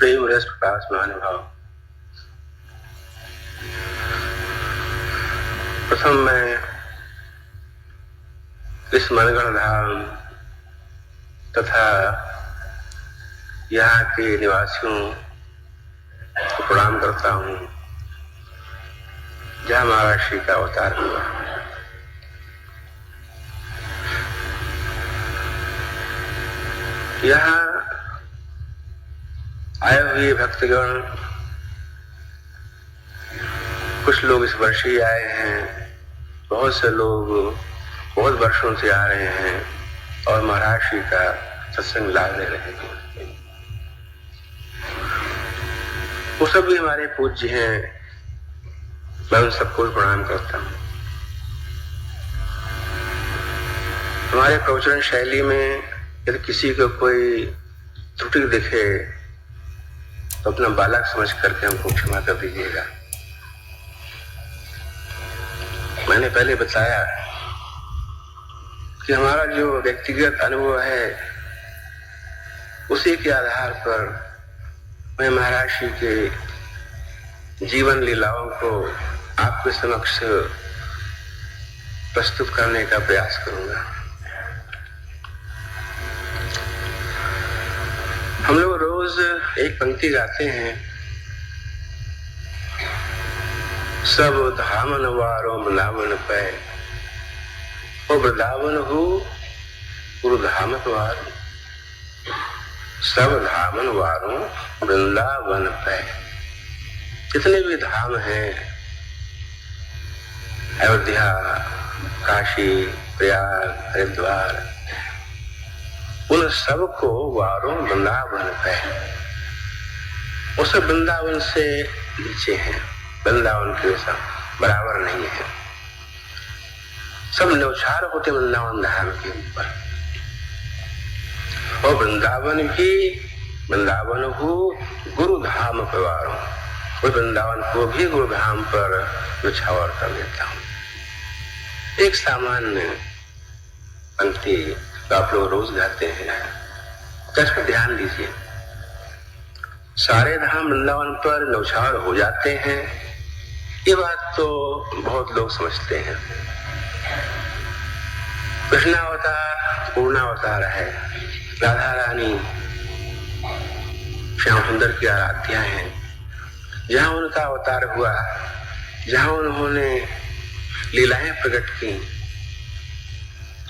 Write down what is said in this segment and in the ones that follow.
प्रेम रस प्रकाश महानुभाव। प्रथम मैं इस मनगढ़ धाम तथा यहाँ के निवासियों को प्रणाम करता हूँ जहाँ महाराज श्री का अवतार हुआ। यहाँ आए हुए भक्तगण कुछ लोग इस वर्ष ही आए हैं, बहुत से लोग बहुत वर्षों से आ रहे हैं और महाराज श्री का सत्संग लाभ ले रहे हैं। वो सब भी हमारे पूज्य हैं, मैं उन सबको प्रणाम करता हूँ। हमारे प्रवचन शैली में यदि किसी को कोई त्रुटि दिखे तो अपना बालक समझ करके हमको क्षमा कर दीजिएगा। मैंने पहले बताया कि हमारा जो व्यक्तिगत अनुभव है उसी के आधार पर मैं महाराज श्री के जीवन लीलाओं को आपके समक्ष प्रस्तुत करने का प्रयास करूंगा। हम लोग रोज एक पंक्ति गाते हैं, सब धामन वारो वृंदावन पे, ओ वृंदावन हो गुरु धाम वारो, सब धामन वारो वृंदावन पे। जितने भी धाम हैं, अयोध्या, काशी, प्रयाग, हरिद्वार, उन सबको वारों वृंदावन पे। उस वृंदावन से नीचे हैं, वृंदावन के जैसा बराबर नहीं है। सब न्यौछार होते वृंदावन धाम के ऊपर। और वृंदावन भी वृंदावन हो गुरु धाम पर वारों, और वृंदावन को भी गुरु धाम पर न्यौछावर कर देता हूं। एक सामान्य पंक्ति आप लोग रोज गाते हैं, तो इस पर ध्यान दीजिए। सारे धाम वृंदावन पर न्यौछावर हो जाते हैं, ये बात तो बहुत लोग समझते हैं। कृष्णावतार पूर्णावतार है, राधा रानी श्याम सुंदर की आराध्या है। जहां उनका अवतार हुआ, जहां उन्होंने लीलाएं प्रकट की,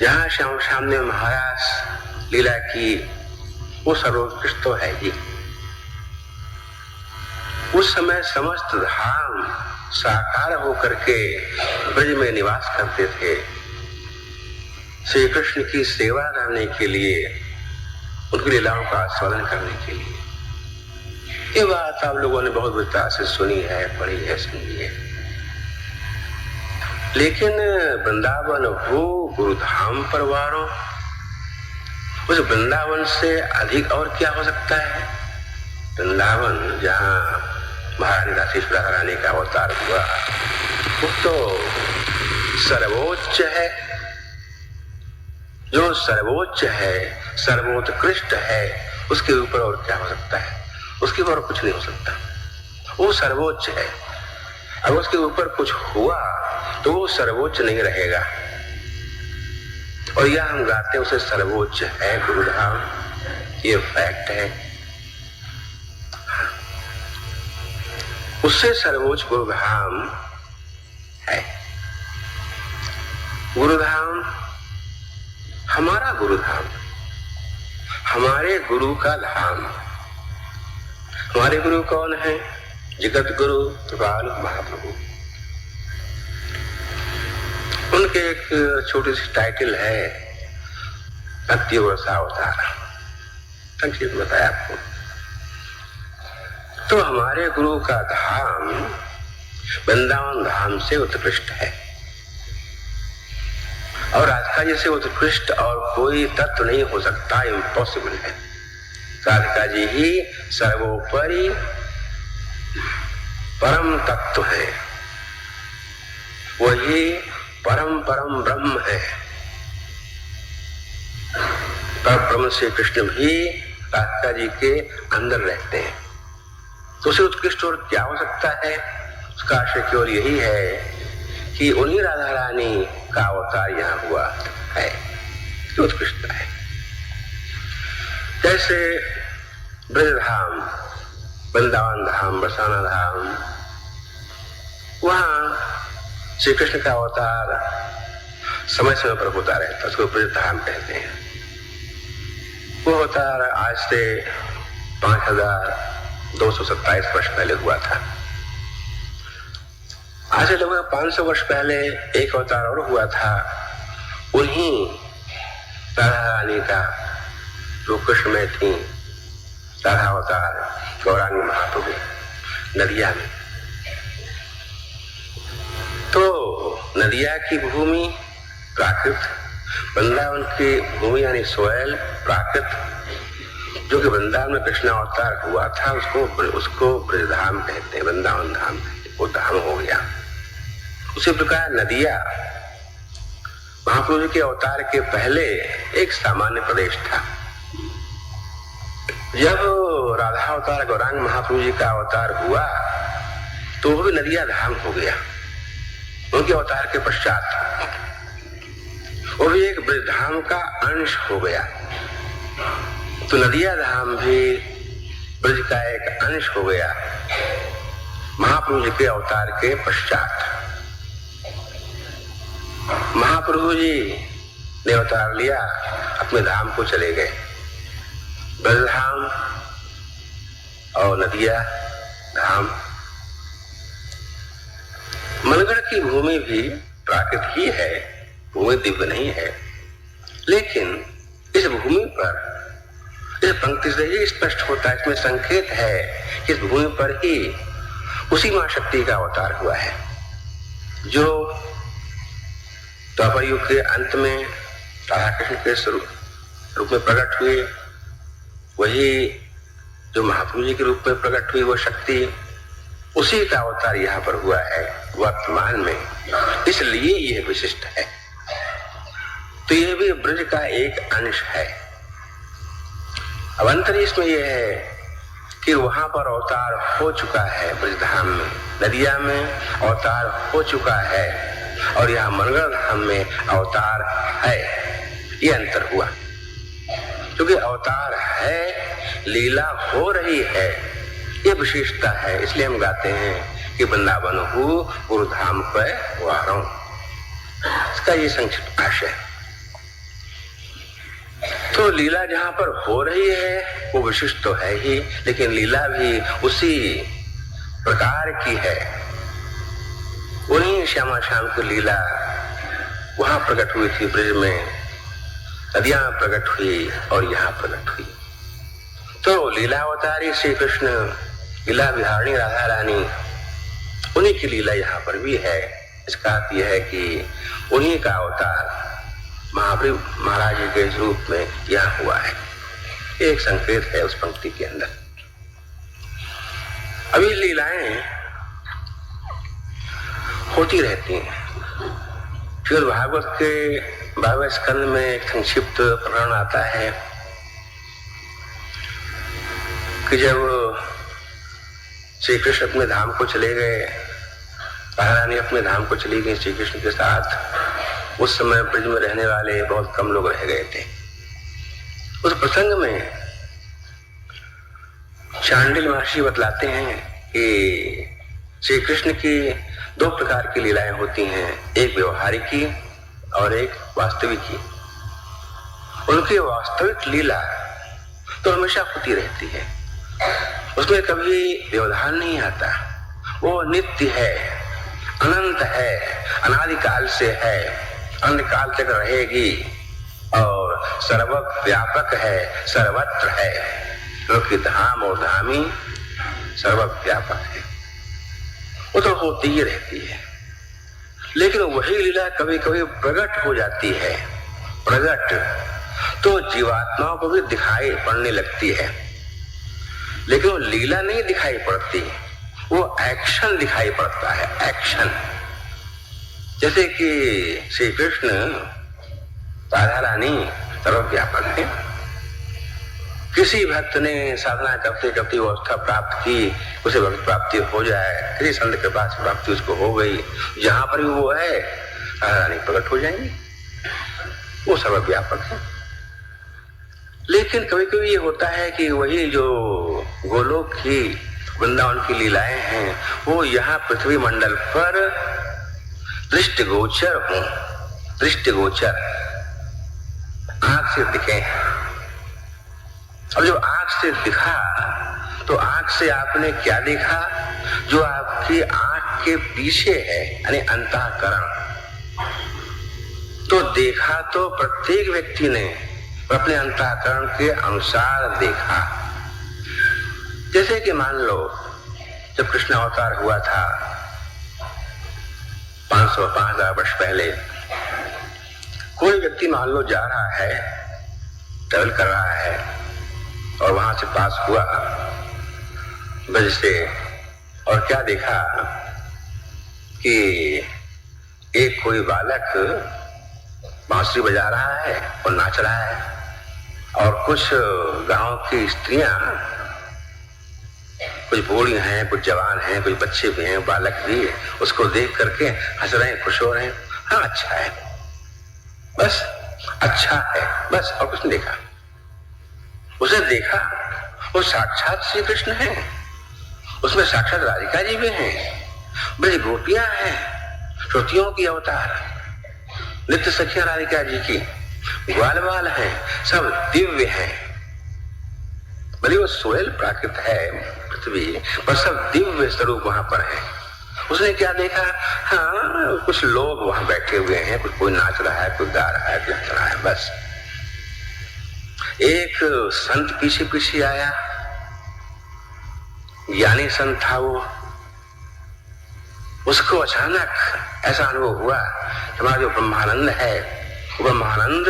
जहां श्याम श्याम ने महाराज लीला की, वो सर्वोत्कृष्ट तो है ही। उस समय समस्त धाम साकार होकर के ब्रज में निवास करते थे, श्री कृष्ण की सेवा करने के लिए, उनकी लीलाओं का आस्वादन करने के लिए। ये बात आप लोगों ने बहुत विस्तार से सुनी है, पढ़ी है, सुनी है। लेकिन वृंदावन हो गुरुधाम पर वारों, उस वृंदावन से अधिक और क्या हो सकता है? वृंदावन जहाँ महारानी राशेश्वरा रानी का अवतार हुआ, वो तो सर्वोच्च है। जो सर्वोच्च है, सर्वोत्कृष्ट है, उसके ऊपर और क्या हो सकता है? उसके ऊपर कुछ नहीं हो सकता। वो सर्वोच्च है। अब उसके ऊपर कुछ हुआ तो वो सर्वोच्च नहीं रहेगा। और यह हम गाते हैं उसे सर्वोच्च है गुरुधाम, ये फैक्ट है। उससे सर्वोच्च गुरुधाम है। गुरुधाम हमारा गुरुधाम, हमारे गुरु का धाम। हमारे गुरु कौन है? जगत गुरु कृपाल महाप्रभु। उनके एक छोटी सी टाइटल है भक्ति वर्षावतार, संक्षेप बताया आपको। तो हमारे गुरु का धाम वृंदावन धाम से उत्कृष्ट है, और राधिका जी से उत्कृष्ट और कोई तत्व नहीं हो सकता, इम्पॉसिबल है। राधिका जी ही सर्वोपरि परम तत्व है, वही परम परम ब्रह्म है। पर ब्रह्म से कृष्ण भी राधिका जी के अंदर रहते हैं। तो उसे उत्कृष्ट और क्या हो सकता है? उसका आशय केवल यही है कि उन्हीं राधा रानी का अवतार यहाँ हुआ है, जो उत्कृष्टता है। जैसे ब्रजधाम, वृंदावन धाम, बरसाना धाम, वहां श्री कृष्ण का अवतार समय समय पर होता रहता, उसको ब्रजधाम कहते हैं। वो अवतार आज से 5227 वर्ष पहले हुआ था। आज से लगभग 500 वर्ष पहले एक अवतार और हुआ था, उन्हीं राधा रानी का, जो कृष्ण में थी, राधा अवतार गौरांगी महाप्रभु नदिया में। तो नदिया की भूमि प्राकृत, वृंदावन की भूमि यानी सोयल प्राकृत, जो कि वृंदावन में कृष्ण अवतार हुआ था, उसको ब्रजधाम कहते हैं, वृंदावन धाम कहते हैं, वो धाम हो गया। उसी प्रकार नदिया महाप्रभु के अवतार के पहले एक सामान्य प्रदेश था। जब राधा अवतार गौरांग महाप्रभु जी का अवतार हुआ तो वो भी नदिया धाम हो गया, उनके अवतार के पश्चात वो भी एक ब्रजधाम का अंश हो गया। तो नदिया धाम भी ब्रज का एक अंश हो गया महाप्रभु जी के अवतार के पश्चात। महाप्रभु जी ने अवतार लिया, अपने धाम को चले गए। ब्रजधाम और नदिया धाम। मनगढ़ की भूमि भी प्राकृत ही है, भूमि दिव्य नहीं है, लेकिन इस भूमि पर, इस पंक्ति से ही स्पष्ट होता है, इसमें संकेत है कि इस भूमि पर ही उसी मां शक्ति का अवतार हुआ है, जो द्वापर युग के अंत में राधा कृष्ण के रूप में प्रकट हुए। वही जो महाप्रभु जी के रूप में प्रकट हुई वो शक्ति, उसी का अवतार यहाँ पर हुआ है वर्तमान में, इसलिए यह विशिष्ट है। तो यह भी ब्रज का एक अंश है। अब अंतर इसमें यह है कि वहां पर अवतार हो चुका है, ब्रजधाम में, नदिया में अवतार हो चुका है, और यहाँ मनगढ़ धाम में अवतार है। ये अंतर हुआ, क्योंकि अवतार है, लीला हो रही है, ये विशेषता है। इसलिए हम गाते हैं कि वृंदावन हो गुरुधाम पे वारों। इसका ये संक्षिप्त आशय है। तो लीला जहां पर हो रही है वो विशिष्ट तो है ही, लेकिन लीला भी उसी प्रकार की है। उन्हीं श्यामा श्याम की लीला वहां प्रकट हुई थी ब्रज में, नदियां प्रकट हुई और यहाँ प्रकट हुई। तो लीलावतारी श्री कृष्ण, लीला विहारिणी राधा रानी, उन्हीं की लीला यहाँ पर भी है। इसका अर्थ यह है कि उन्हीं का अवतार महाप्रभु महाराज जी के रूप में यहाँ हुआ है। एक संकेत है उस पंक्ति के अंदर। अभी लीलाएं होती रहती हैं। फिर भागवत के 12वें स्कंद में एक संक्षिप्त प्रकरण आता है कि जब श्री कृष्ण अपने धाम को चले गए, राधा रानी अपने धाम को चली गई श्री कृष्ण के साथ, उस समय ब्रज में रहने वाले बहुत कम लोग रह गए थे। उस प्रसंग में चांडिल महर्षि बतलाते हैं कि श्री कृष्ण की 2 प्रकार की लीलाएं होती हैं, एक व्यवहारिकी और एक वास्तविकी। उनकी वास्तविक लीला तो हमेशा होती रहती है, उसमें कभी व्यवधान नहीं आता। वो नित्य है, अनंत है, अनादिकाल से है, अनंतकाल तक रहेगी और सर्वव्यापक है, सर्वत्र है, क्योंकि धाम और धामी सर्वव्यापक है। वो तो होती ही रहती है, लेकिन वही लीला कभी कभी प्रकट हो जाती है। प्रकट तो जीवात्माओं को भी दिखाई पड़ने लगती है, लेकिन वो लीला नहीं दिखाई पड़ती, वो एक्शन दिखाई पड़ता है, एक्शन। जैसे कि श्री कृष्ण, राधा रानी सर्वव्यापक है, किसी भक्त ने साधना करते करते अवस्था प्राप्त की, उसे भक्त प्राप्ति हो जाए, किसी संत के पास प्राप्ति उसको हो गई, जहां पर भी वो है रानी प्रकट हो जाएंगी, वो सर्वव्यापक है। लेकिन कभी कभी ये होता है कि वही जो गोलोक की वृंदावन की लीलाएं हैं वो यहाँ पृथ्वी मंडल पर दृष्टिगोचर हो, दृष्टिगोचर आंख से दिखे। और जब आंख से दिखा तो आंख से आपने क्या देखा? जो आपकी आंख के पीछे है, यानी अंतःकरण। तो देखा तो प्रत्येक व्यक्ति ने अपने अंतःकरण के अनुसार देखा। जैसे कि मान लो जब कृष्ण अवतार हुआ था 500-5000 वर्ष पहले, कोई व्यक्ति मान लो जा रहा है, ट्रेवल कर रहा है और वहां से पास हुआ ब्रज से, और क्या देखा कि एक कोई बालक बांसुरी बजा रहा है और नाच रहा है, और कुछ गांव की स्त्रियां, कुछ बूढ़ी हैं, कुछ जवान हैं, कुछ बच्चे भी हैं, बालक भी, उसको देख करके हंस रहे हैं, खुश हो रहे हैं। हाँ, अच्छा है, बस अच्छा है, बस, और कुछ नहीं देखा। उसे देखा वो साक्षात श्री कृष्ण है, उसमें साक्षात राधिका जी भी हैं, बड़ी गोपियां हैं, श्रुतियों की अवतार, नित्य सखिया राधिका जी की, ग्वाल बाल हैं, सब दिव्य हैं। भले वो सोयल प्राकृत है पृथ्वी पर, सब दिव्य स्वरूप वहां पर है। उसने क्या देखा? हाँ, कुछ लोग वहां बैठे हुए हैं, कोई नाच रहा है, कोई गा रहा है, कोई हंस रहा है, बस। एक संत पीछे पीछे आया, ज्ञानी संत था वो। उसको अचानक ऐसा अनुभव हुआ, हमारा जो ब्रह्मानंद है वो ब्रह्मानंद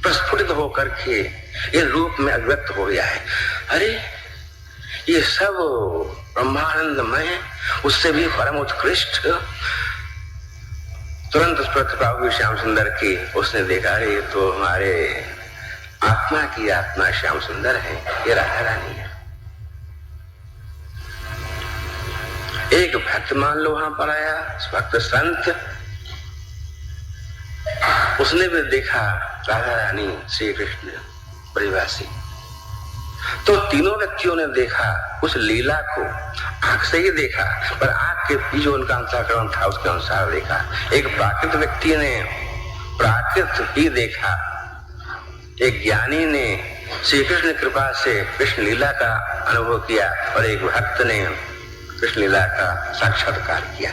प्रस्फुटित होकर के ये रूप में अभिव्यक्त हो गया है। अरे, ये सब ब्रह्मानंदमय, उससे भी परम उत्कृष्ट। तुरंत उस पर कृपा हुई श्याम सुंदर की। उसने देखा, अरे तो हमारे आत्मा की आत्मा श्याम सुंदर है, ये राधा रानी है। एक भक्त मान लो वहां पर आया, भक्त संत, उसने भी देखा राधा रानी श्री कृष्ण ब्रजवासी। तो तीनों व्यक्तियों ने देखा उस लीला को, आंख से ही देखा, पर आंख के पीछे उनका अंतःकरण था, उसके अनुसार देखा। एक प्राकृत व्यक्ति ने प्राकृत ही देखा, एक ज्ञानी ने श्री कृष्ण कृपा से कृष्ण लीला का अनुभव किया, और एक भक्त ने कृष्ण लीला का साक्षात्कार किया।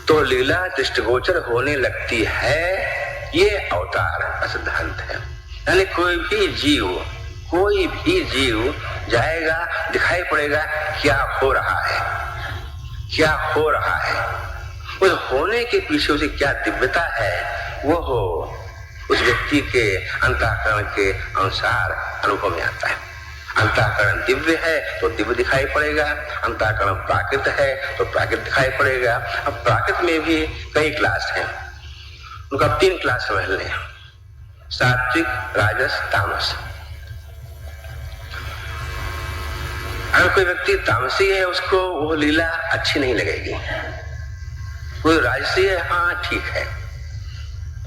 तो लीला दृष्टिगोचर होने लगती है, ये अवतार का सिद्धांत है। यानी कोई भी जीव जाएगा, दिखाई पड़ेगा क्या हो रहा है, क्या हो रहा है। उस होने के पीछे उसे क्या दिव्यता है, वो हो उस व्यक्ति के अंतःकरण के अनुसार अनुभव में आता है। अंतःकरण दिव्य है तो दिव्य दिखाई पड़ेगा, अंतःकरण प्राकृत है तो प्राकृत दिखाई पड़ेगा। अब प्राकृत में भी कई क्लास हैं, उनका 3 क्लास समझ लें, सात्विक, राजस, तामस। अगर कोई व्यक्ति तामसी है, उसको वो लीला अच्छी नहीं लगेगी। कोई राजसी है, हाँ ठीक है।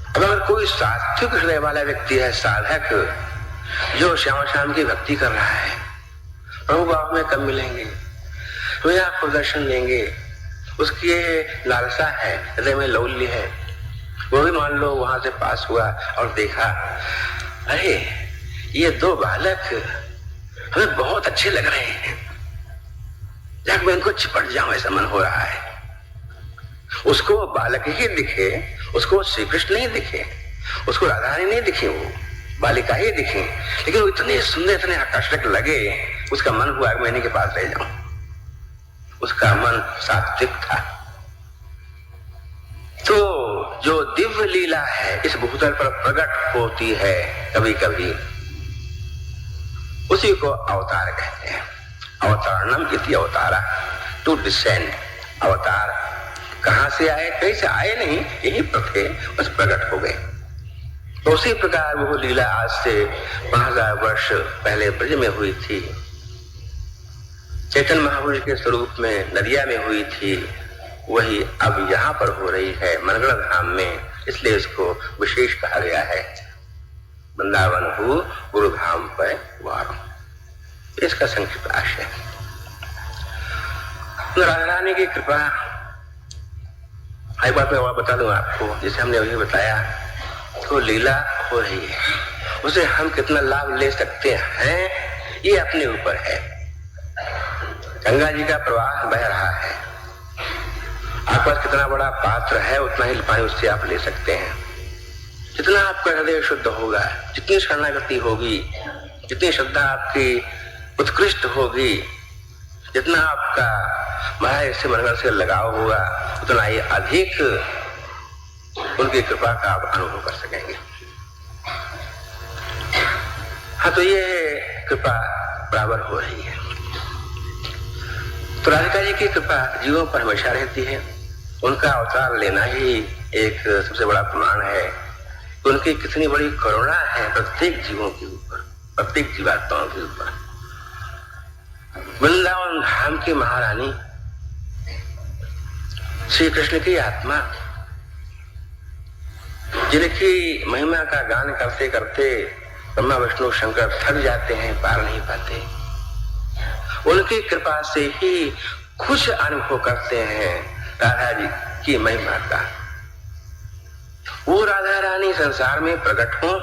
अब अगर कोई सात्विक हृदय वाला व्यक्ति है, साधक, जो श्याम श्याम की भक्ति कर रहा है, प्रभु भाव में कब मिलेंगे, वे आपको दर्शन लेंगे, उसकी लालसा है, हृदय में लौल्य है, वो भी मान लो वहां से पास हुआ और देखा, अरे ये 2 बालक हमें बहुत अच्छे लग रहे हैं, जब मैं इनको चिपट जाऊं ऐसा मन हो रहा है। उसको बालक ही दिखे, उसको श्री कृष्ण नहीं दिखे, उसको राधा रानी नहीं दिखे, वो बालिका ही दिखे, लेकिन वो इतने सुंदर, इतने आकर्षक लगे, उसका मन हुआ मैं इन्हीं के पास रह जाऊं। उसका मन सात्विक था। तो जो दिव्य लीला है इस भूतल पर प्रकट होती है कभी कभी, उसी को अवतार कहते हैं। अवतारणम इति अवतारा, टू डिसेंड। अवतार कहां से आए, कैसे आए नहीं, यही पर थे, बस प्रकट हो गए। तो उसी प्रकार वो लीला आज से 5000 वर्ष पहले ब्रज में हुई थी, चैतन्य महापुरुष के स्वरूप में नदिया में हुई थी, वही अब यहाँ पर हो रही है मनगढ़ धाम में। इसलिए इसको विशेष कहा गया है वृंदावन हु गुरु धाम पर वार। इसका संक्षिप्त आशय राधा रानी की कृपा। एक बात मैं और बता दूं आपको, जैसे हमने अभी बताया तो लीला हो रही है, उसे हम कितना लाभ ले सकते हैं ये अपने ऊपर है। गंगा जी का प्रवाह बह रहा है, आपके पास कितना बड़ा पात्र है उतना ही पानी उससे आप ले सकते हैं। जितना आपका हृदय शुद्ध होगा, जितनी शरणागति होगी, जितनी श्रद्धा आपकी उत्कृष्ट होगी, जितना आपका महाराज से मनगढ़ से लगाव होगा, उतना ही अधिक उनकी कृपा का आप अनुभव कर सकेंगे। हाँ, तो ये कृपा बराबर हो रही है। तो राधिका जी की कृपा जीवों पर हमेशा रहती है। उनका अवतार लेना ही एक सबसे बड़ा प्रमाण है कि उनकी कितनी बड़ी करुणा है प्रत्येक जीवों के ऊपर, प्रत्येक जीवात्माओं के ऊपर। वृंदावन धाम की महारानी श्री कृष्ण की आत्मा, जिनकी महिमा का गान करते करते ब्रह्मा विष्णु शंकर थक जाते हैं, पार नहीं पाते, उनकी कृपा से ही खुश अनुभव करते हैं राधा जी की महिमा का। वो राधा रानी संसार में प्रकट हो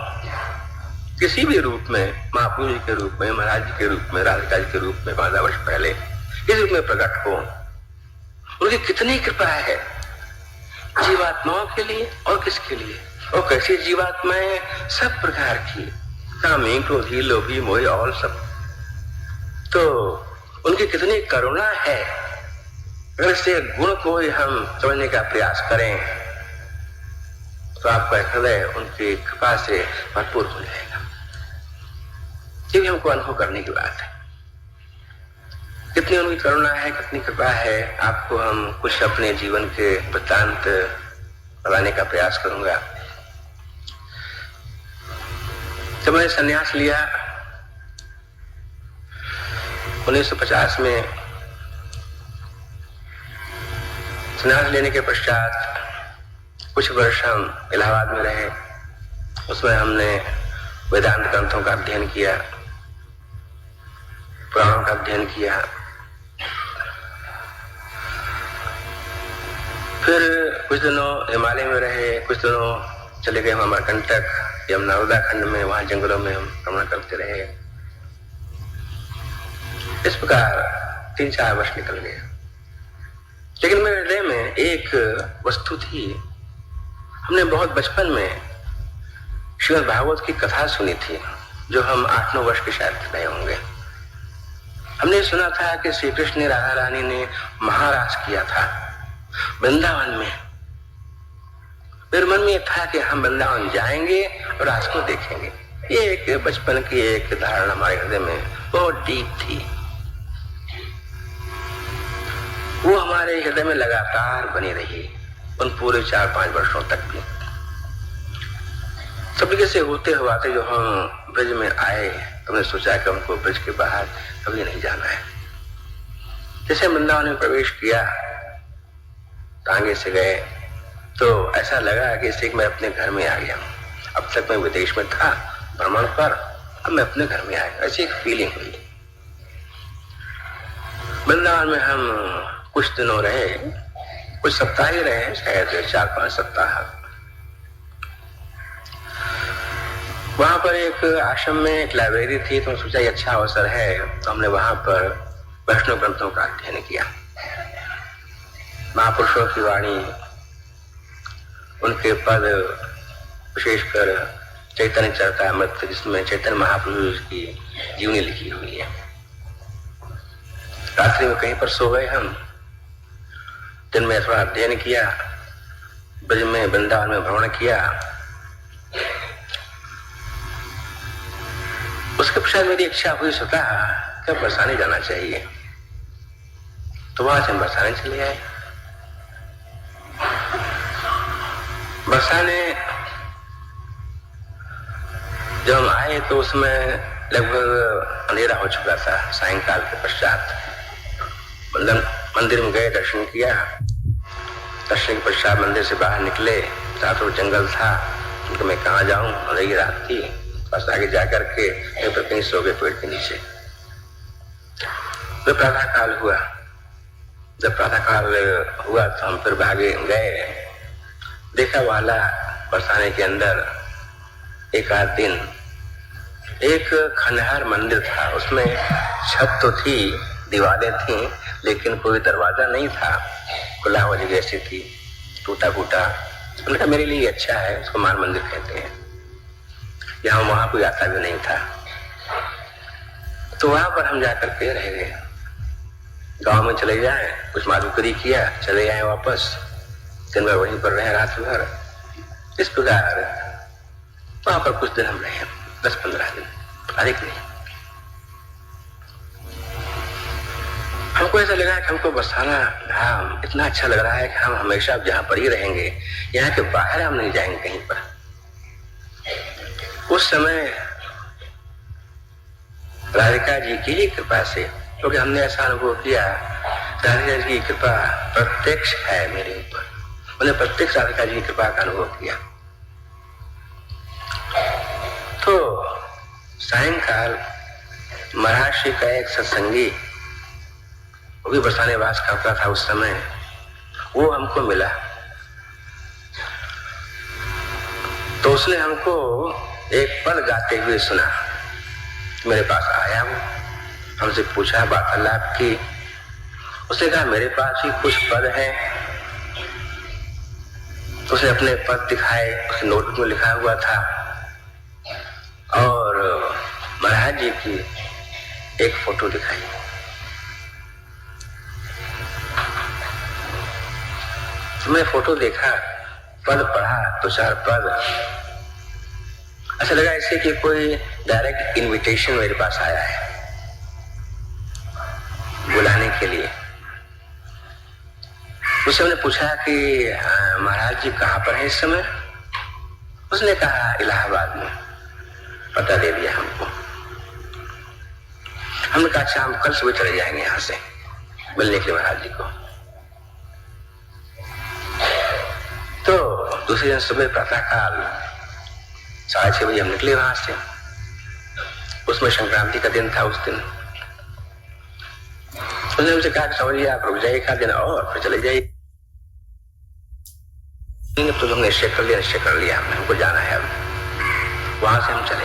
किसी भी रूप में, महाप्रभु जी के रूप में, महाराज जी के रूप में, राधिका जी के रूप में 5000 वर्ष पहले किस रूप में प्रकट हो, उनकी कितनी कृपा है जीवात्माओं के लिए और किसके लिए। और कैसी जीवात्माएं, सब प्रकार की, कामी, क्रोधी, लोभी, मोही और सब। तो उनकी कितनी करुणा है, अगर इसे गुण को ही हम समझने का प्रयास करें तो आपका हृदय उनकी कृपा से भरपूर हो जाएगा। ये भी हमको अनुभव करने की बात है, कितनी उनकी करुणा है, कितनी कृपा है। आपको हम कुछ अपने जीवन के वृत्तांत बताने का प्रयास करूंगा। जब मैंने संन्यास लिया 1950 में, संन्यास लेने के पश्चात कुछ वर्ष हम इलाहाबाद में रहे। उसमें हमने वेदांत ग्रंथों का अध्ययन किया, पुराणों का अध्ययन किया। फिर कुछ दिनों हिमालय में रहे, कुछ दिनों चले गए हम अमरकंटक, यमुना खंड में, वहां जंगलों में हम भ्रमण करते रहे। इस प्रकार 3-4 वर्ष निकल गए। लेकिन मेरे हृदय में एक वस्तु थी। हमने बहुत बचपन में श्रीमद् भागवत की कथा सुनी थी, जो हम 8-9 वर्ष के शायद रहे होंगे। हमने सुना था कि श्री कृष्ण ने, राधा रानी ने महारास किया था वृंदावन में। मेरे मन में था कि हम वृंदावन जाएंगे और रास को देखेंगे। ये एक बचपन की एक धारणा हमारे हृदय में बहुत डीप थी। वो हमारे हृदय में लगातार बनी रही उन पूरे 4-5 वर्षों तक भी। सभी से होते हुआते जो हम ब्रज में आए, हमने सोचा कि हमको ब्रज के बाहर कभी नहीं जाना है। जैसे वृंदावन में प्रवेश किया, आगे से गए, तो ऐसा लगा कि इसे मैं अपने घर में आ गया हूं। अब तक मैं विदेश में था भ्रमण पर, अब मैं अपने घर में आ गया, ऐसी एक फीलिंग हुई। वृंदावन में हम कुछ दिनों रहे, कुछ सप्ताह ही रहे, शायद 4-5 सप्ताह। वहां पर एक आश्रम में एक लाइब्रेरी थी, तो सोचा ये अच्छा अवसर है, तो हमने वहां पर वैष्णव ग्रंथों का अध्ययन किया। महापुरुषों की वाणी, उनके पद, विशेषकर चैतन्य चरितामृत, जिसमें चैतन्य महापुरुष की जीवनी लिखी हुई है। रात्रि में कहीं पर सो गए हम, दिन में थोड़ा अध्ययन किया, ब्रज में, वृंदावन में भ्रमण किया। उसके पश्चात मेरी इच्छा हुई, सोचा कि बरसाने जाना चाहिए, तो वहां से हम बरसाने चले आए। बरसाने जब हम आए तो उसमें लगभग अंधेरा हो चुका था। सायंकाल के पश्चात मंदिर में गए, दर्शन किया। दर्शन के पश्चात मंदिर से बाहर निकले, चारों ओर जंगल था। तो मैं कहाँ जाऊं, अंधेरी रात थी। बस आगे जाकर के कहीं सो गए पेड़ के नीचे। तो प्रातः काल हुआ। जब प्रातः काल हुआ तो हम फिर भागे गए। देखा वाला बरसाने के अंदर एक आध दिन एक खंडहर मंदिर था। उसमें छत तो थी, दीवारें थी, लेकिन कोई दरवाजा नहीं था। खुला हुआ जगह ऐसी थी, टूटा फूटा। उन्होंने कहा मेरे लिए अच्छा है, उसको मान मंदिर कहते हैं। यहाँ वहां कोई आता भी नहीं था। तो वहां पर हम जाकर के रह गए। गांव में चले जाए, कुछ माधुकरी किया, चले आए वापस। दिन भर वहीं पर रहे, रात भर। इस प्रकार वहां पर कुछ दिन हम रहे, 10-15 दिन, अधिक नहीं। हमको ऐसा लगा कि हमको बरसाना धाम इतना अच्छा लग रहा है कि हम हमेशा जहां पर ही रहेंगे, यहाँ के बाहर हम नहीं जाएंगे कहीं पर। उस समय राधिका जी की ही कृपा से, क्योंकि हमने ऐसा अनुभव किया, राधिका जी की कृपा प्रत्यक्ष है मेरे ऊपर। मैंने प्रत्यक्ष राधिका जी की कृपा का अनुभव किया। तो सायंकाल महाराष्ट्र का एक सत्संगी, वो भी बरसाने वास करता था उस समय, वो हमको मिला। तो उसने हमको एक पद गाते हुए सुना। मेरे पास आया, वो हमसे पूछा, वार्तालाप की। उसने कहा मेरे पास ही कुछ पद हैं। उसने अपने पद दिखाए, उसने नोटबुक में लिखा हुआ था, और महाराज जी की एक फोटो दिखाई। मैं फोटो देखा, पद पढ़ा, तो 4 पद। ऐसा लगा ऐसे कि कोई डायरेक्ट इनविटेशन मेरे पास आया है बुलाने के लिए। उससे मैंने पूछा कि महाराज जी कहाँ पर हैं इस समय। उसने कहा इलाहाबाद में। पता दे दिया हमको। हमने कहा अच्छा, हम कल सुबह चले जाएंगे यहाँ से मिलने के लिए महाराज जी को। तो दूसरे दिन सुबह प्रातःकाल 6:30 बजे हम निकले वहां से। उसमें संक्रांति का दिन था उस दिन। उसने हमसे कहा कि समझिए आप रुक जाइए, का दिन और फिर चले जाइए। तो हमने निश्चय कर लिया हमने, हमको जाना है। अब वहां से हम चले।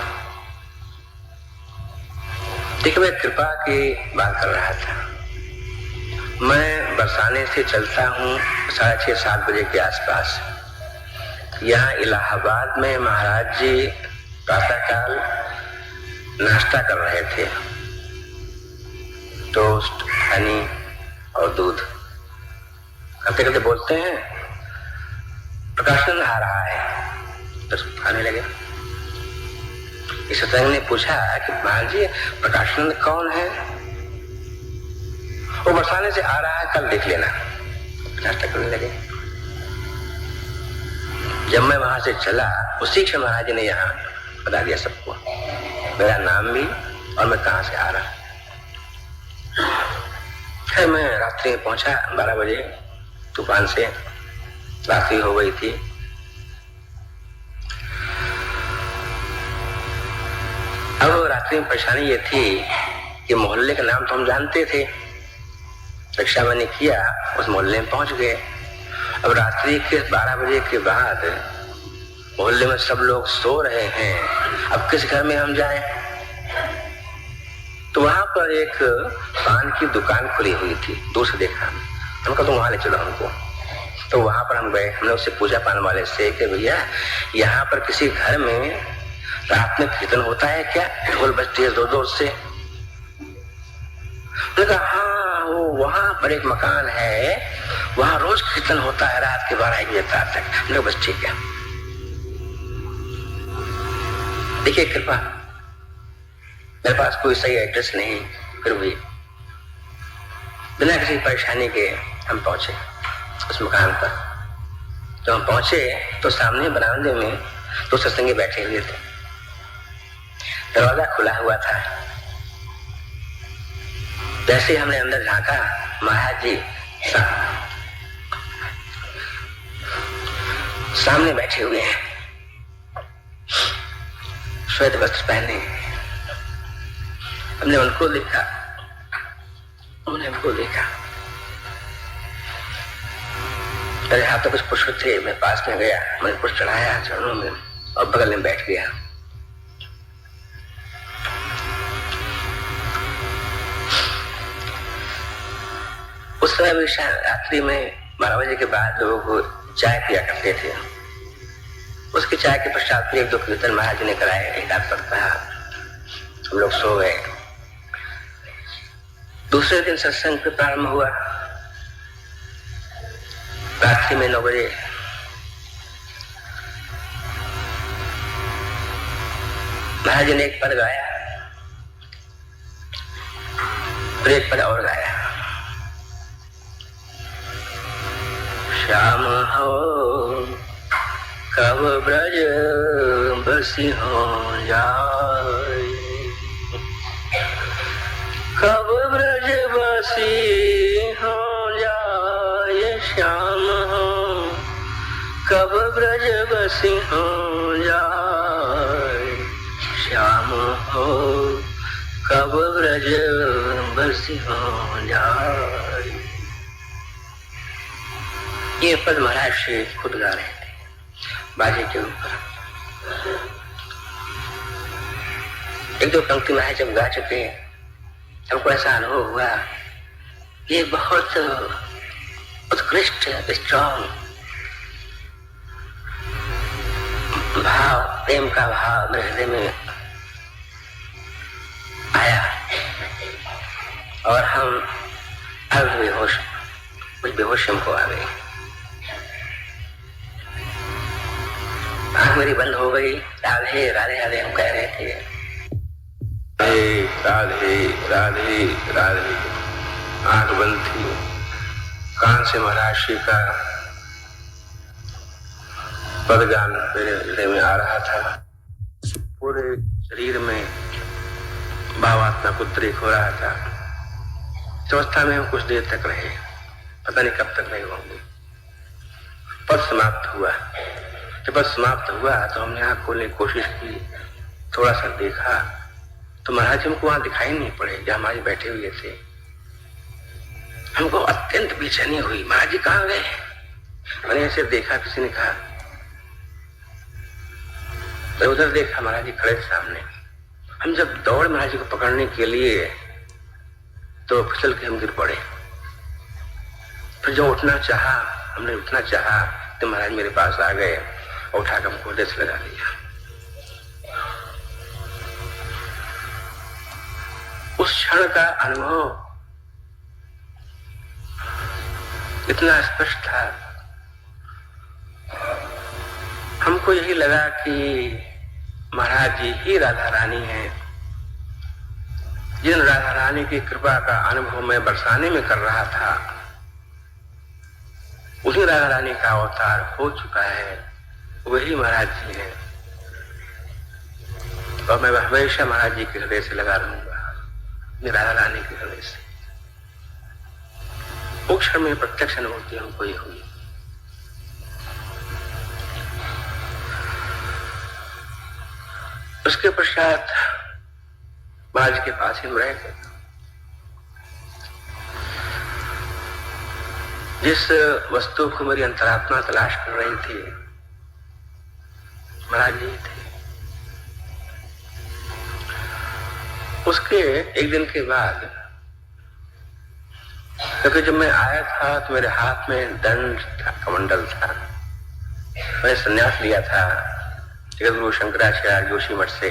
देखिए, मैं कृपा की बात कर रहा था। मैं बरसाने से चलता हूँ 6:30-7 बजे के आसपास। यहाँ इलाहाबाद में महाराज जी प्रातःकाल नाश्ता कर रहे थे, टोस्ट, हनी और दूध। करते करते बोलते हैं प्रकाशन आ रहा है, तो खाने लगे। इस सत्संग ने पूछा कि महाराज जी प्रकाशन कौन है। वो बरसाने से आ रहा है, कल देख लेना। नाश्ता करने लगे। जब मैं वहां से चला, उसी क्षण महाराज ने यहाँ बता दिया सबको, मेरा नाम भी और मैं कहां से आ रहा। फिर मैं रात्रि में पहुंचा 12 बजे। तूफान से रात्रि हो गई थी। अब रात्रि में परेशानी ये थी कि मोहल्ले का नाम तो हम जानते थे। रिक्शा मैंने किया, उस मोहल्ले में पहुंच गए। अब रात्रि के 12 बजे के बाद मोहल्ले में सब लोग सो रहे हैं। अब किस घर में हम जाएं? तो वहां पर एक पान की दुकान खुली हुई थी। दूर से देखा, हमने कहा तुम वहां ले चलो हमको। तो वहां पर हम गए। हमने उससे पूछा पान वाले से कि भैया यहाँ पर किसी घर में रात में कीर्तन होता है क्या? ढोल बजती है जोर जोर से। मैंने कहा हाँ, वो वहां पर एक मकान है, वहां रोज कीर्तन होता है रात के 12-1 बजे तक। हमने बस ठीक है। देखिए कृपा, मेरे पास कोई सही एड्रेस नहीं, फिर भी बिना किसी परेशानी के हम पहुंचे उस मकान पर। जब हम पहुंचे तो सामने बरामदे में 2 सत्संगी बैठे हुए थे। दरवाजा खुला हुआ था। जैसे ही हमने अंदर झांका, महाराज जी सामने बैठे हुए हैं, श्वेत वस्त्र पहने। हमने उनको देखा, उन्होंने हमको देखा। मेरे हाथों कुछ पुष्प थे, मैं पास में गया, मैंने पुष्प चढ़ाया चरणों में और बगल में बैठ गया। उस समय भी रात्रि में 12 बजे के बाद लोगों को चाय पिया करते थे। उसके चाय के पश्चात फिर 1-2 कीर्तन महाराज जी ने कराए, एक आध पद कहा, हम लोग सो गए। दूसरे दिन सत्संग पे प्रारंभ हुआ। रात्रि में 9 बजे महाराज जी ने एक पद गाया, फिर एक पद और गाया। श्याम हो कब ब्रज बसी हो जाए, कब ब्रज बसी हो जाए, श्याम हो कब ब्रज बसी हो जाए, श्याम हो कब ब्रज बसी हो जाए। ये पद महाराज श्री खुद गा रहे थे बाजे के ऊपर। 1-2 पंक्ति महाराज जब गा चुके, हमको ऐसा अनुभव हुआ, ये बहुत उत्कृष्ट स्ट्रॉन्ग भाव, प्रेम का भाव मेरे हृदय में आया और हम अर्ध बेहोश, कुछ बेहोश हमको आ गई। आँख मेरी बंद हो गई। राधे राधे राधे हम कह रहे थे, राधे राधे राधे। आँख बंद थी, कान से महाराज श्री का पदगान मेरे हृदय में आ रहा था। पूरे शरीर में भावात्मा उद्रेक हो रहा था। इस अवस्था में हम कुछ देर तक रहे, पता नहीं कब तक रहे होंगे। पद समाप्त हुआ। जब पद समाप्त हुआ तो हमने आँख खोलने की कोशिश की, थोड़ा सा देखा तो महाराज हमको वहां दिखाई नहीं पड़े जहां हमारे बैठे हुए थे। हमको अत्यंत बेचैनी हुई, महाराज जी कहाँ गए? मैंने ऐसे देखा, किसी ने कहा, मैं उधर देखा, महाराज जी खड़े सामने। हम जब दौड़ महाराज जी को पकड़ने के लिए तो फिसल के हम गिर पड़े। फिर जब उठना चाहा, हमने उठना चाहा तो महाराज मेरे पास आ गए और उठाकर हमको हृदय से लगा लिया। उस क्षण का अनुभव इतना स्पष्ट था, हमको यही लगा कि महाराज जी ही राधा रानी हैं। जिन राधा रानी की कृपा का अनुभव मैं बरसाने में कर रहा था, उसी राधा रानी का अवतार हो चुका है, वही महाराज जी हैं। और मैं हमेशा महाराज जी के हृदय से लगा रहूंगा, राधा रानी के हृदय से। उस क्षण में प्रत्यक्ष अनुभूति हमको ये हुई। उसके पश्चात महाराज के पास ही रह गए। जिस वस्तु को मेरी अंतरात्मा तलाश कर रही थी, महाराज जी थे। उसके एक दिन के बाद, क्योंकि जब मैं आया था तो मेरे हाथ में दंड था, कमंडल था। मैंने संन्यास लिया था जगत गुरु शंकराचार्य जोशी मठ से,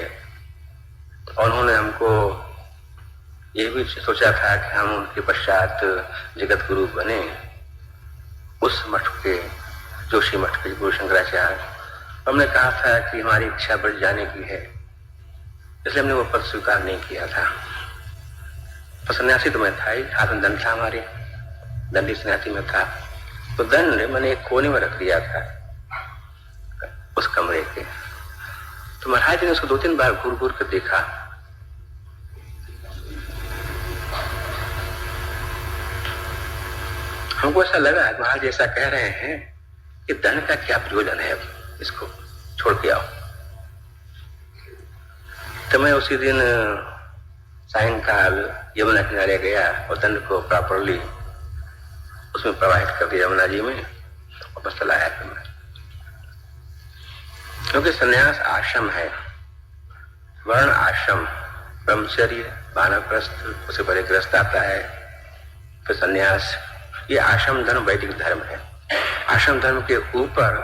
और उन्होंने हमको ये भी सोचा था कि हम उनके पश्चात जगत गुरु बने। उस मठ के, जोशी मठ के गुरु शंकराचार्य, हमने कहा था कि हमारी इच्छा बढ़ जाने की है, इसलिए हमने वो पद स्वीकार नहीं किया था। तो सन्यासी तो मैं था ही, हाथ में दंड था, हमारे दंडी सन्यासी में था। तो दंड मैंने एक कोने में रख दिया था उस कमरे के। तो महाराज ने उसको 2-3 बार घूर घूर कर देखा। हमको ऐसा लगा महाराज ऐसा कह रहे हैं कि धन का क्या प्रयोजन है, अब इसको छोड़ के आओ। तो मैं उसी दिन सायंकाल यमुना किनारे गया और दंड को प्रॉपरली उसमें प्रवाहित कर दिया यमुना जी में, वापस चला आया। फिर मैं, क्योंकि संन्यास आश्रम है, वर्ण आश्रम, ब्रह्मचर्य, वानप्रस्थ, उससे पहले गृहस्थ आता है, फिर संन्यास। ये आश्रम धर्म वैदिक धर्म है। आश्रम धर्म के ऊपर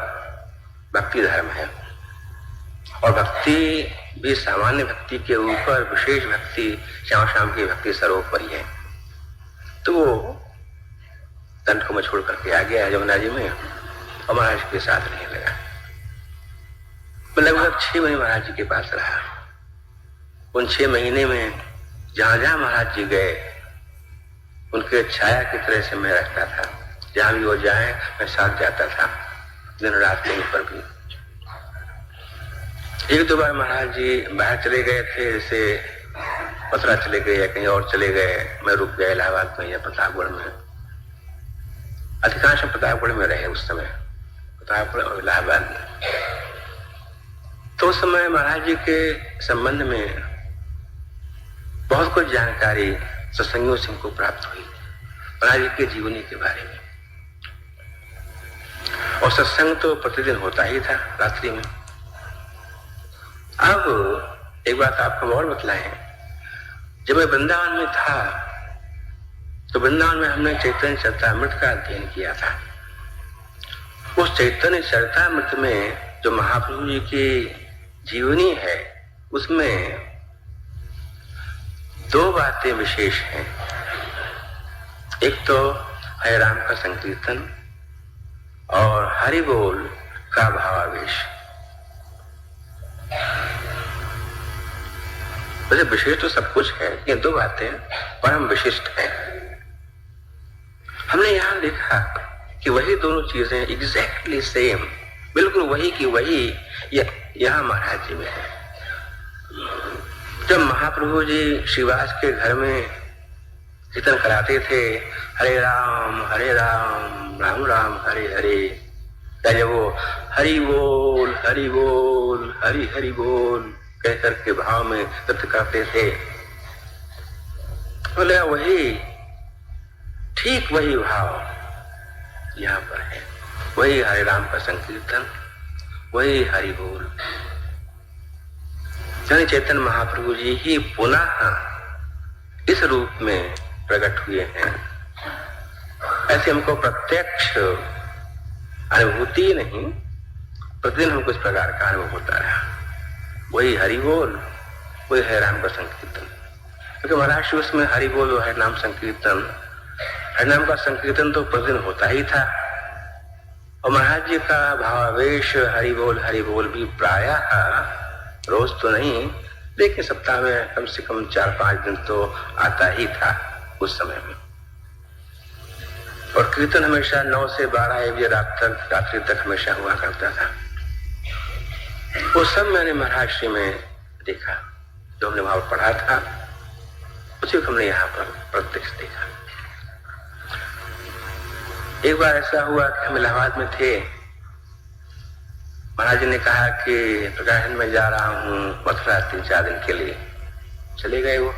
भक्ति धर्म है, और भक्ति भी सामान्य भक्ति के ऊपर विशेष भक्ति, श्याम श्याम की भक्ति सर्वोपरि है। तो वो दंड को मैं छोड़ करके आ गया यमुना जी में और महाराज के साथ रहने लगा। मैं लगभग 6 महीने महाराज जी के पास रहा। उन 6 महीने में जहां जहां महाराज जी गए उनके छाया की तरह से मैं रखता था। जहां भी वो जाए मैं साथ जाता था, दिन रात कहीं पर भी। 1-2 बार महाराज जी बाहर चले गए थे, जैसे मथुरा चले गए या कहीं और चले गए, मैं रुक गया इलाहाबाद में या प्रतापगढ़ में। अधिकांश प्रतापगढ़ में रहे उस समय, प्रतापगढ़ और इलाहाबाद में। तो उस समय महाराज जी के संबंध में बहुत कुछ जानकारी सत्संगियों से हमको प्राप्त हुई महाराज जी के जीवनी के बारे में। और सत्संग तो प्रतिदिन होता ही था रात्रि में। अब एक बात आपको और बतलाएं, जब मैं वृंदावन में था तो वृंदावन में हमने चैतन्य चरितामृत का अध्ययन किया था। उस चैतन्य चरितामृत में जो महाप्रभु जी की जीवनी है, उसमें 2 बातें विशेष हैं। एक तो हरे राम का संकीर्तन और हरि बोल का भावावेश। वैसे विशेष तो सब कुछ है, ये 2 बातें परम विशिष्ट हैं। हमने यहां देखा कि वही दोनों चीजें एग्जैक्टली सेम, बिल्कुल वही की वही यहां महाराज जी में है। जब महाप्रभु जी श्रीवास के घर में कीर्तन कराते थे, हरे राम राम राम हरे हरे, या जब वो हरि बोल हरि हरि बोल कहकर के भाव में व्यक्त करते थे, बोले वही ठीक वही भाव यहाँ पर है। वही हरे राम का संकीर्तन, वही हरि बोल। यानी चैतन्य महाप्रभु जी ही पुनः इस रूप में प्रकट हुए हैं। ऐसे हमको प्रत्यक्ष अनुभूति नहीं, प्रतिदिन हमको इस प्रकार का अनुभव होता रहा। वही हरि बोल, वही हरे राम का संकीर्तन। क्योंकि महाराज शिव में हरि बोल और हरि नाम संकीर्तन, हरि नाम का संकीर्तन तो प्रतिदिन होता ही था, और महाराज जी का भावावेश हरि बोल भी प्रायः रोज तो नहीं, लेकिन सप्ताह में कम से कम 4-5 दिन तो आता ही था उस समय में। और कीर्तन हमेशा 9 से 12 बजे रात्रि तक हमेशा हुआ करता था। वो सब मैंने महाराज श्री में देखा, जो हमने वहां पढ़ा था उसी को हमने यहाँ पर प्रत्यक्ष देखा। एक बार ऐसा हुआ कि हम इलाहाबाद में थे, महाराज जी ने कहा कि प्रकाशन में जा रहा हूं मथुरा 3-4 दिन के लिए। चले गए वो।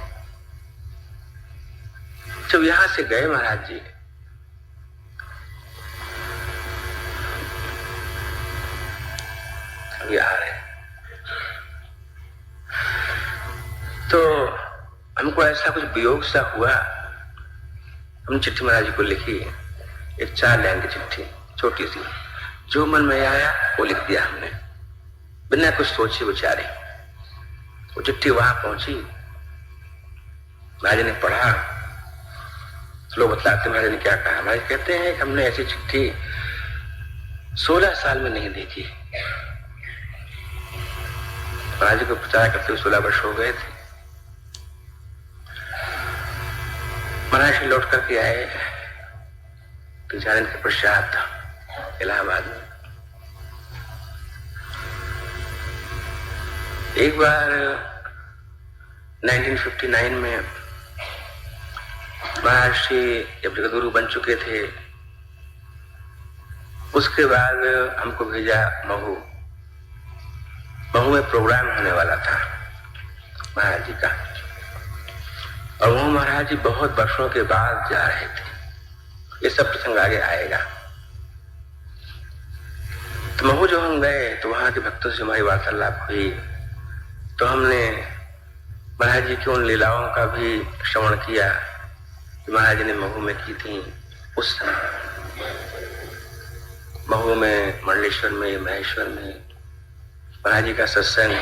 जब यहां से गए महाराज जी, अभी आ रहे, तो हमको ऐसा कुछ वियोग सा हुआ। हम चिट्ठी महाराज जी को लिखी, एक 4 लाइन की चिट्ठी, छोटी सी, जो मन में आया वो लिख दिया हमने, बिना कुछ सोचे विचारे। वो चिट्ठी वहां पहुंची, महाराज ने पढ़ा, तो लोग बतलाते महाराज ने क्या कहा। महाराज कहते हैं कि हमने ऐसी चिट्ठी 16 साल में नहीं देखी। महाराज जी को प्रचार करते हुए 16 वर्ष हो गए थे। महाराज जी लौट करके आए 3-4 दिन के पश्चात इलाहाबाद में। एक बार 1959 में महर्षि जब जगद्गुरु बन चुके थे, उसके बाद हमको भेजा महू में प्रोग्राम होने वाला था महाराज जी का, और वो महाराज जी बहुत वर्षों के बाद जा रहे थे। ये सब प्रसंग आगे आएगा। तो महू जो हम गए तो वहां के भक्तों से हमारी वार्तालाप हुई, तो हमने महाराज जी की उन लीलाओं का भी श्रवण किया कि महाराज जी ने महू में की थी। उस समय महू में, मंडलेश्वर में, महेश्वर में महाराज जी का सत्संग,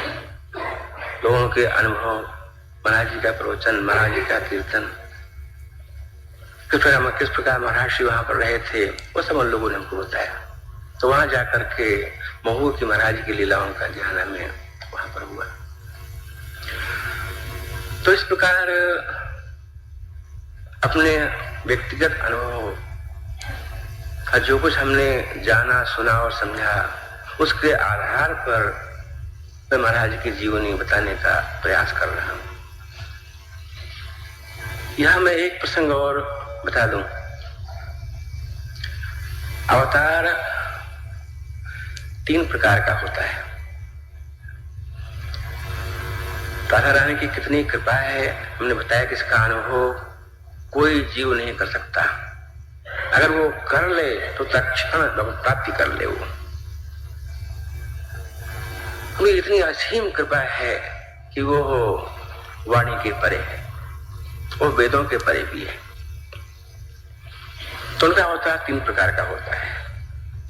लोगों के अनुभव, महाराज जी का प्रवचन, महाराज जी का कीर्तन, किस प्रकार महर्षि वहां पर रहे थे, वो सब उन लोगों ने हमको बताया। तो वहां जाकर के महू की महाराज जी की लीलाओं का ध्यान हमें वहां पर हुआ। तो इस प्रकार अपने व्यक्तिगत अनुभव का जो कुछ हमने जाना, सुना और समझा, उसके आधार पर मैं महाराज की जीवनी बताने का प्रयास कर रहा हूं। यहां मैं एक प्रसंग और बता दूं। अवतार 3 प्रकार का होता है। राधा रानी की कितनी कृपा है, हमने बताया कि इसका अनुभव कोई जीव नहीं कर सकता। अगर वो कर ले तो तत्क्षण प्राप्ति कर ले। वो हमें इतनी असीम कृपा है कि वो वाणी के परे है, वो वेदों के परे भी है। तो उनका अवतार 3 प्रकार का होता है।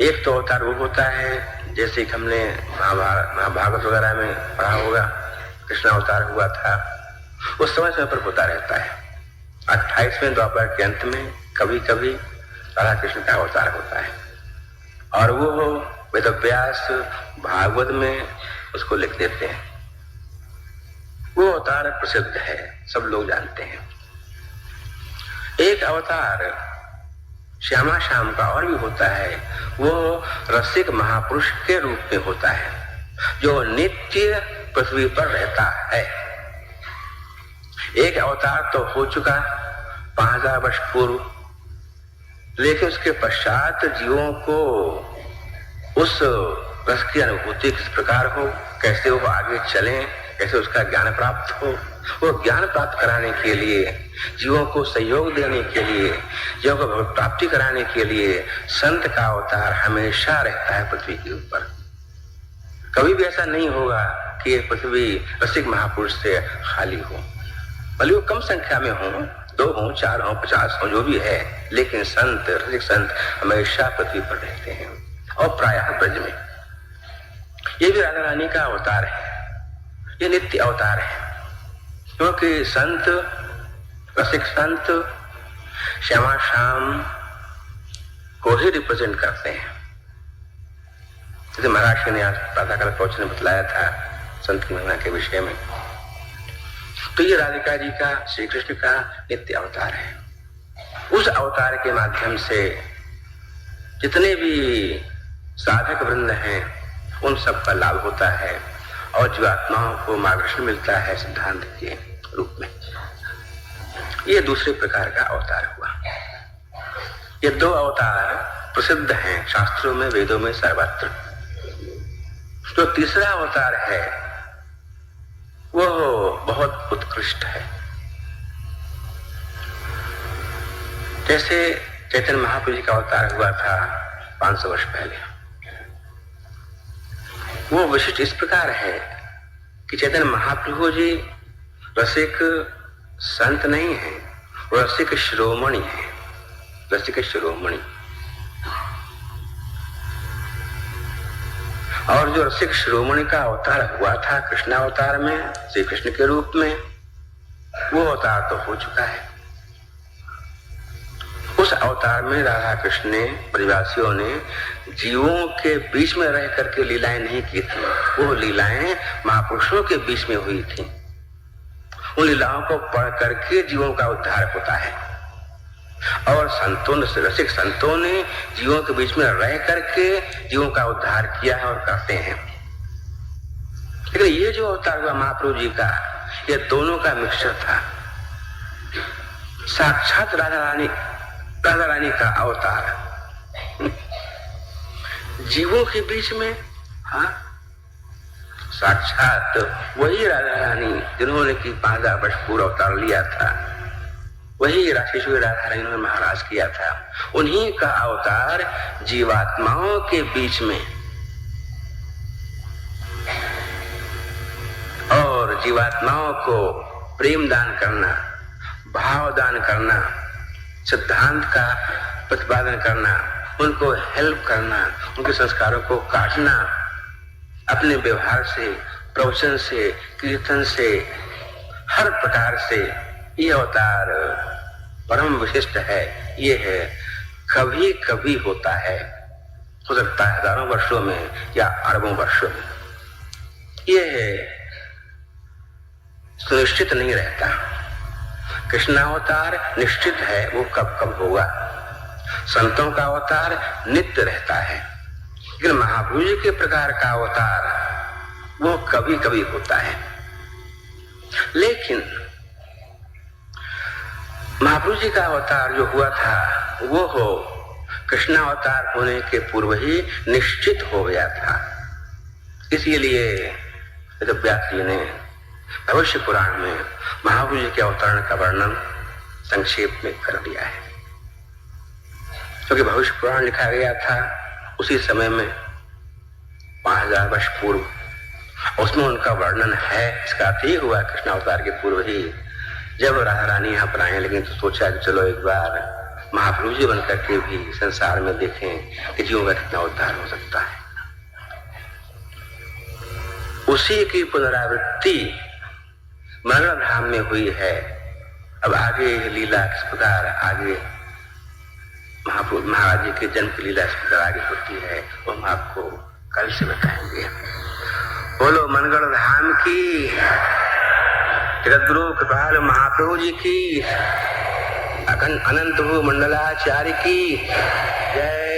एक तो अवतार वो होता है जैसे कि हमने महाभारत वगैरह में पढ़ा होगा, कृष्ण अवतार हुआ था, उस समय समय पर होता रहता है। 28वें द्वापर के अंत में कभी कभी राधा कृष्ण का अवतार होता है, और वो वेदव्यास भागवत में उसको लिख देते हैं। वो अवतार प्रसिद्ध है, सब लोग जानते हैं। एक अवतार श्यामा श्याम का और भी होता है, वो रसिक महापुरुष के रूप में होता है, जो नित्य पृथ्वी पर रहता है। एक अवतार तो हो चुका 5000 वर्ष पूर्व, लेकिन उसके पश्चात जीवों को उस रस की अनुभूति किस प्रकार हो, कैसे वो आगे चलें, कैसे उसका ज्ञान प्राप्त हो, वो ज्ञान प्राप्त कराने के लिए, जीवों को सहयोग देने के लिए, जीवों को प्राप्ति कराने के लिए संत का अवतार हमेशा रहता है पृथ्वी के ऊपर। कभी भी ऐसा नहीं होगा कि पृथ्वी रसिक महापुरुष से खाली हो, भले वो कम संख्या में हो, 2 हो, 4 हो, 50 हो, जो भी है, लेकिन संत, रसिक संत हमेशा पृथ्वी पर रहते हैं, और प्रायः ब्रज में। ये भी राधा रानी का अवतार है, ये नित्य अवतार है, क्योंकि संत, रसिक संत श्यामा श्याम को ही रिप्रेजेंट करते हैं। जैसे महाराज ने आज प्रातःकाल प्रवचन में बतलाया था संत की महिमा के विषय में, तो ये राधिका जी का, श्री कृष्ण का नित्य अवतार है। उस अवतार के माध्यम से जितने भी साधक वृंद हैं उन सब का लाभ होता है, और जीवात्माओं को मार्गदर्शन मिलता है सिद्धांत के रूप में। ये दूसरे प्रकार का अवतार हुआ। ये 2 अवतार प्रसिद्ध हैं शास्त्रों में, वेदों में, सर्वत्र। जो तीसरा अवतार है वो बहुत उत्कृष्ट है। जैसे चैतन्य महाप्रभु जी का अवतार हुआ था 500 वर्ष पहले, वो विशिष्ट इस प्रकार है कि चैतन्य महाप्रभु जी रसिक संत नहीं है, वो रसिक शिरोमणि है, रसिक शिरोमणि। और जो रसिक शिरोमणि का अवतार हुआ था कृष्ण अवतार में, श्री कृष्ण के रूप में, वो अवतार तो हो चुका है। उस अवतार में राधा कृष्ण ने, ब्रजवासियों ने जीवों के बीच में रह करके लीलाएं नहीं की थी, वो लीलाएं महापुरुषों के बीच में हुई थी। उन लीलाओं को पढ़ करके जीवों का उद्धार होता है, और संतों ने, रसिक संतों ने जीवों के बीच में रह करके जीवों का उद्धार किया है और करते हैं। लेकिन ये जो अवतार हुआ महाप्रभु जी का, ये दोनों का मिक्सचर था। साक्षात राधा रानी का अवतार जीवों के बीच में। हाँ, साक्षात वही राधा रानी जिन्होंने की 5000 वर्ष पूर्व अवतार लिया था, वही राशेश्वरी राधा रानी ने महाराज किया था। उन्हीं का अवतार जीवात्माओं के बीच में, और जीवात्माओं को प्रेम दान करना, भाव दान करना, सिद्धांत का प्रतिपादन करना, उनको हेल्प करना, उनके संस्कारों को काटना, अपने व्यवहार से, प्रवचन से, कीर्तन से, हर प्रकार से यह अवतार परम विशिष्ट है। ये है कभी कभी होता है, हो सकता है हजारों वर्षों में या अरबों वर्षों में। ये है सुनिश्चित नहीं रहता। कृष्णावतार निश्चित है, वो कब कब होगा। संतों का अवतार नित्य रहता है, लेकिन महाप्रभु जी के प्रकार का अवतार वो कभी कभी होता है। लेकिन महाप्रभु जी का अवतार जो हुआ था वो हो कृष्णावतार होने के पूर्व ही निश्चित हो गया था। इसीलिए व्यास जी ने भविष्य पुराण में महाप्रभु जी के अवतरण का वर्णन संक्षेप में कर दिया है, क्योंकि भविष्य पुराण लिखा गया था उसी समय में 5000 वर्ष पूर्व, उसमें उनका वर्णन है। इसका अर्थ ही हुआ कृष्णावतार के पूर्व ही जब राधा रानी यहाँ पर आए, लेकिन तो सोचा कि चलो एक बार महाप्रभु जी बनकर के भी संसार में देखें कि जीवों का कितना उद्धार हो सकता है। उसी की पुनरावृत्ति मरण धाम में हुई है। अब आगे लीला किस प्रकार आगे महाप्रभु महाराज जी के जन्म की लीला इस प्रकार आगे होती है, वो हम आपको कल से बताएंगे। बोलो मनगढ़ धाम की, जगद्गुरु कृपाल महाप्रभु जी की, अनंत भू मंडलाचार्य की जय।